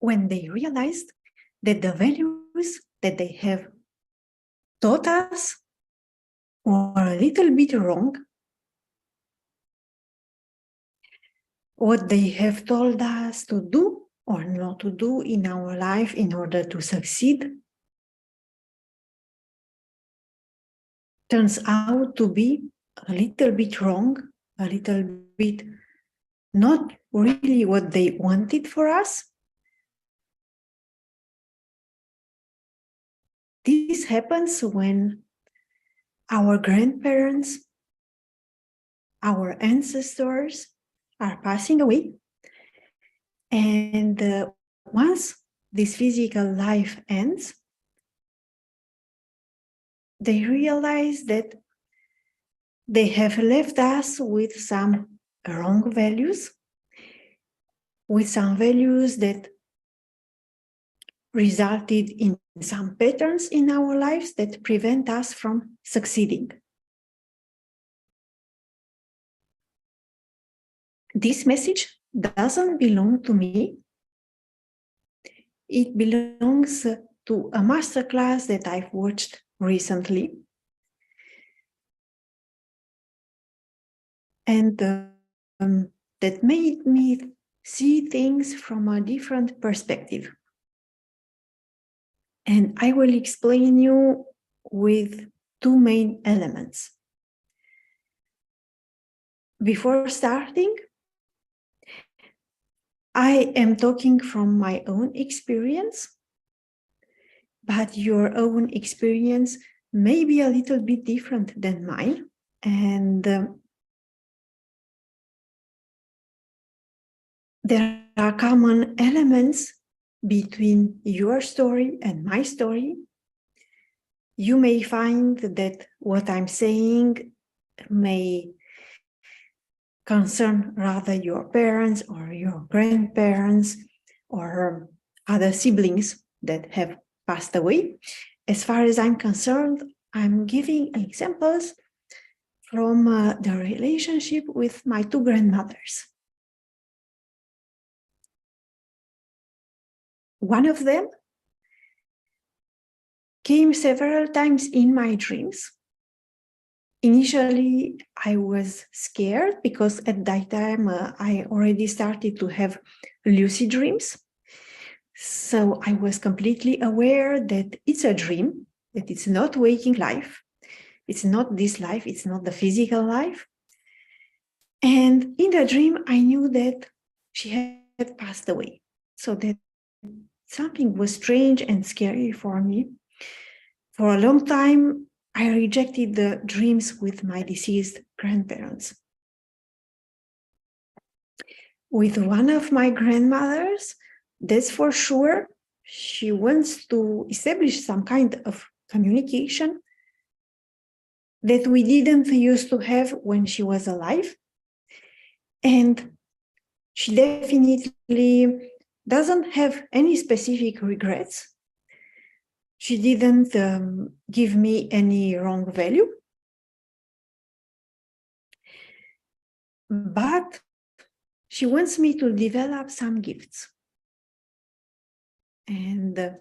when they realized that the values that they have taught us were a little bit wrong. What they have told us to do or not to do in our life in order to succeed turns out to be a little bit wrong, a little bit not really what they wanted for us. This happens when our grandparents, our ancestors are passing away. And once this physical life ends, they realize that they have left us with some wrong values, with some values that resulted in some patterns in our lives that prevent us from succeeding. This message doesn't belong to me. It belongs to a masterclass that I've watched recently. And that made me see things from a different perspective. And I will explain you with two main elements. Before starting, I am talking from my own experience, but your own experience may be a little bit different than mine. And there are common elements between your story and my story. You may find that what I'm saying may concern rather your parents or your grandparents or other siblings that have passed away. As far as I'm concerned, I'm giving examples from the relationship with my two grandmothers. One of them came several times in my dreams. Initially, I was scared because at that time I already started to have lucid dreams. So I was completely aware that it's a dream, that it's not waking life. It's not this life, it's not the physical life. And in the dream, I knew that she had passed away. So that something was strange and scary for me. For a long time, I rejected the dreams with my deceased grandparents. With one of my grandmothers, that's for sure, she wants to establish some kind of communication that we didn't used to have when she was alive. And she definitely doesn't have any specific regrets. She didn't give me any wrong value. But she wants me to develop some gifts. And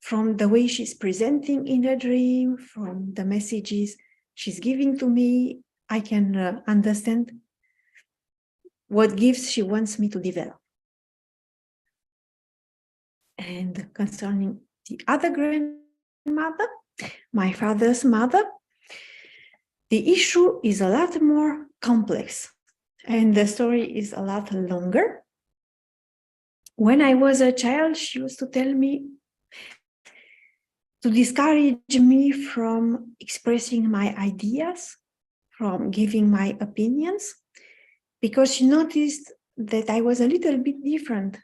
from the way she's presenting in the dream, from the messages she's giving to me, I can understand what gifts she wants me to develop. And concerning the other grandmother, my father's mother, the issue is a lot more complex and the story is a lot longer. When I was a child, she used to tell me to discourage me from expressing my ideas, from giving my opinions, because she noticed that I was a little bit different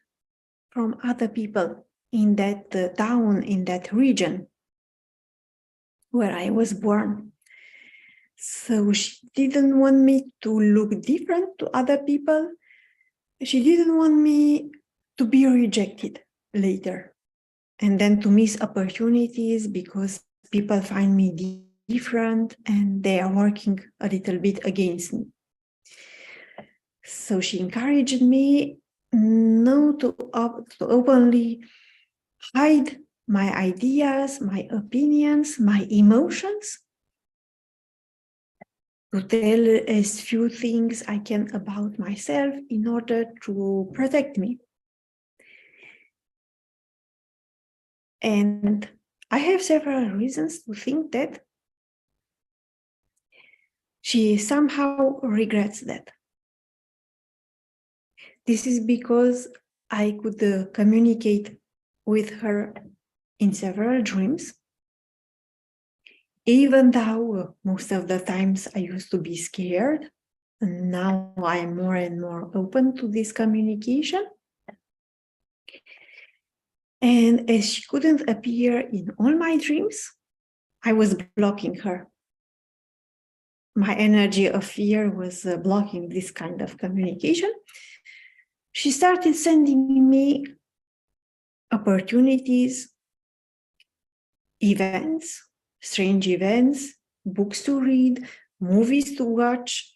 from other people in that town, in that region where I was born. So she didn't want me to look different to other people. She didn't want me to be rejected later and then to miss opportunities because people find me different and they are working a little bit against me. So she encouraged me no to openly hide my ideas, my opinions, my emotions, to tell as few things I can about myself in order to protect me. And I have several reasons to think that she somehow regrets that. This is because I could communicate with her in several dreams, even though most of the times I used to be scared. And now I'm more and more open to this communication. And as she couldn't appear in all my dreams, I was blocking her. My energy of fear was blocking this kind of communication. She started sending me opportunities, events, strange events, books to read, movies to watch,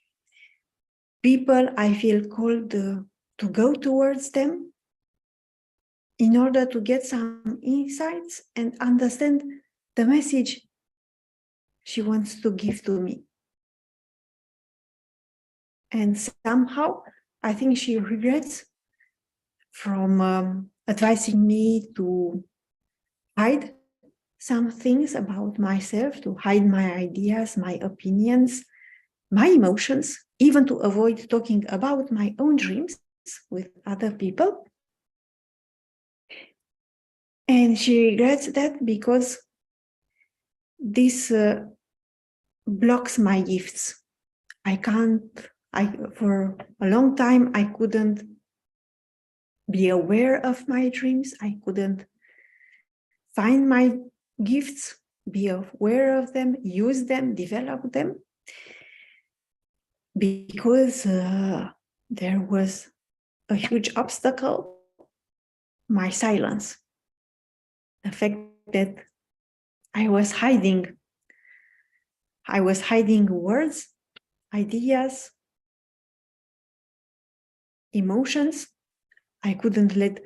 people I feel called to go towards them in order to get some insights and understand the message she wants to give to me. And somehow, I think she regrets from advising me to hide some things about myself, to hide my ideas, my opinions, my emotions, even to avoid talking about my own dreams with other people. And she regrets that because this blocks my gifts. For a long time, I couldn't be aware of my dreams. I couldn't find my gifts, be aware of them, use them, develop them, because there was a huge obstacle, my silence. The fact that I was hiding words, ideas, emotions. I couldn't let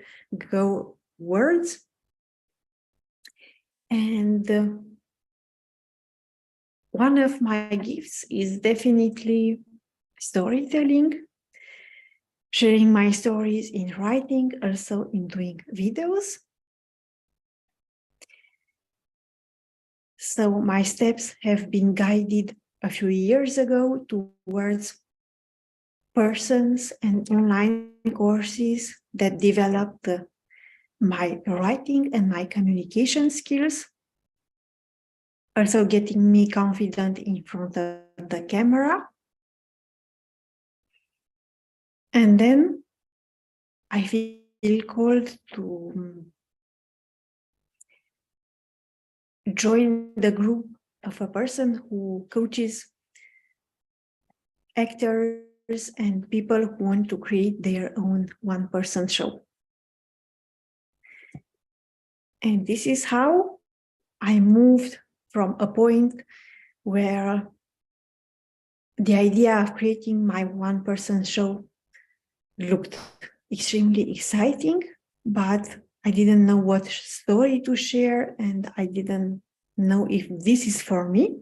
go words. And one of my gifts is definitely storytelling, sharing my stories in writing, also in doing videos. So my steps have been guided a few years ago towards persons and online courses that developed my writing and my communication skills, also getting me confident in front of the camera. And then I feel called to join the group of a person who coaches actors and people who want to create their own one-person show. And this is how I moved from a point where the idea of creating my one-person show looked extremely exciting, but I didn't know what story to share, and I didn't know if this is for me.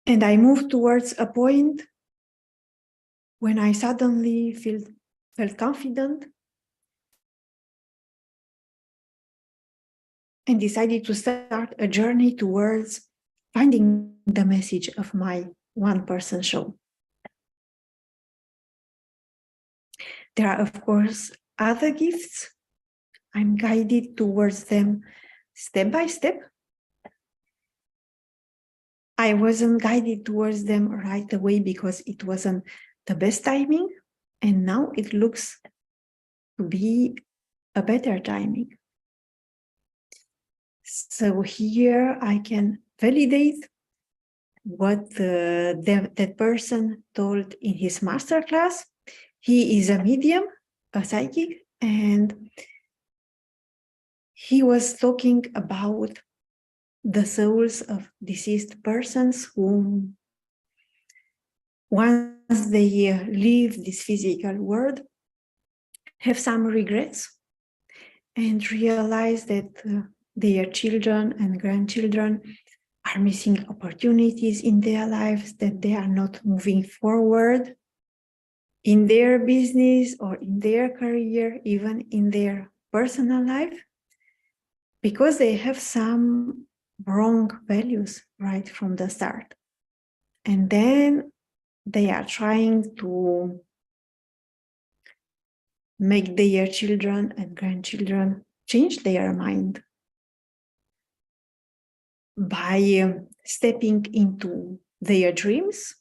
And I moved towards a point when I suddenly felt confident and decided to start a journey towards finding the message of my one-person show. There are, of course, other gifts. I'm guided towards them step by step. I wasn't guided towards them right away because it wasn't the best timing. And now it looks to be a better timing. So here I can validate what that person told in his masterclass. He is a medium, a psychic, and he was talking about the souls of deceased persons who once they leave this physical world, have some regrets and realize that their children and grandchildren are missing opportunities in their lives, that they are not moving forward in their business or in their career, even in their personal life, because they have some wrong values right from the start. And then they are trying to make their children and grandchildren change their mind by stepping into their dreams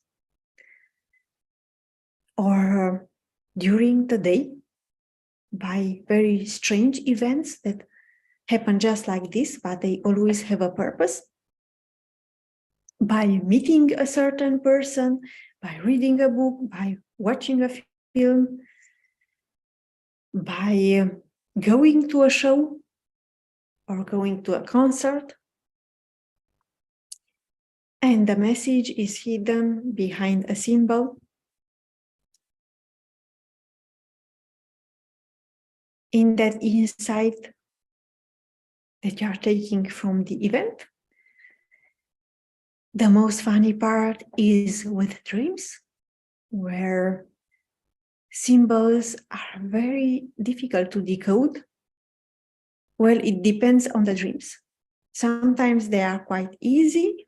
or during the day by very strange events that happen just like this, but they always have a purpose. By meeting a certain person, by reading a book, by watching a film, by going to a show or going to a concert. And the message is hidden behind a symbol. In that insight that you are taking from the event. The most funny part is with dreams, where symbols are very difficult to decode. Well, it depends on the dreams. Sometimes they are quite easy,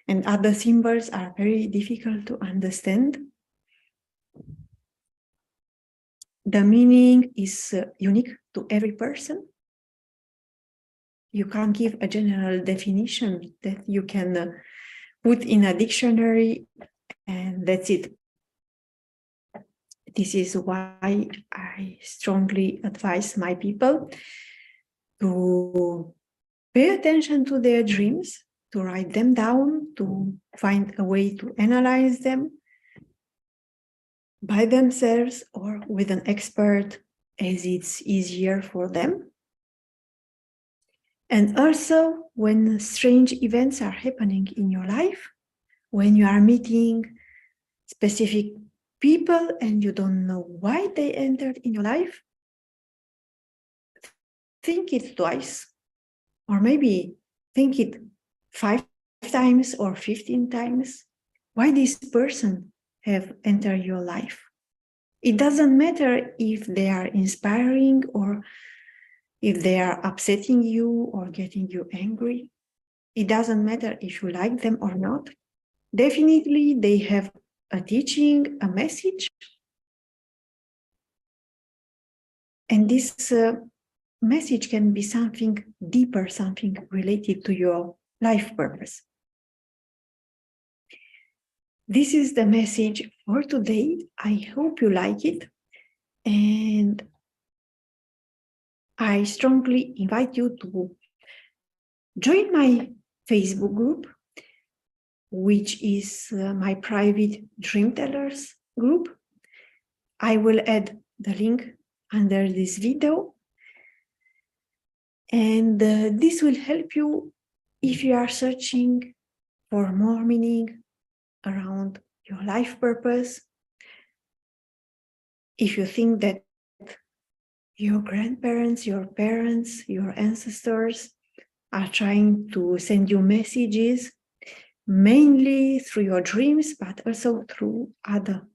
and other symbols are very difficult to understand. The meaning is unique to every person. You can't give a general definition that you can put in a dictionary and that's it. This is why I strongly advise my people to pay attention to their dreams, to write them down, to find a way to analyze them by themselves or with an expert, as it's easier for them. And also, when strange events are happening in your life, when you are meeting specific people and you don't know why they entered in your life, think it twice, or maybe think it 5 times or 15 times. Why this person have entered your life? It doesn't matter if they are inspiring or if they are upsetting you or getting you angry. It doesn't matter if you like them or not. Definitely they have a teaching, a message. And this message can be something deeper, something related to your life purpose. This is the message for today. I hope you like it. And I strongly invite you to join my Facebook group, which is my private Dream Tellers group. I will add the link under this video. And this will help you if you are searching for more meaning around your life purpose. If you think that your grandparents, your parents, your ancestors are trying to send you messages, mainly through your dreams, but also through other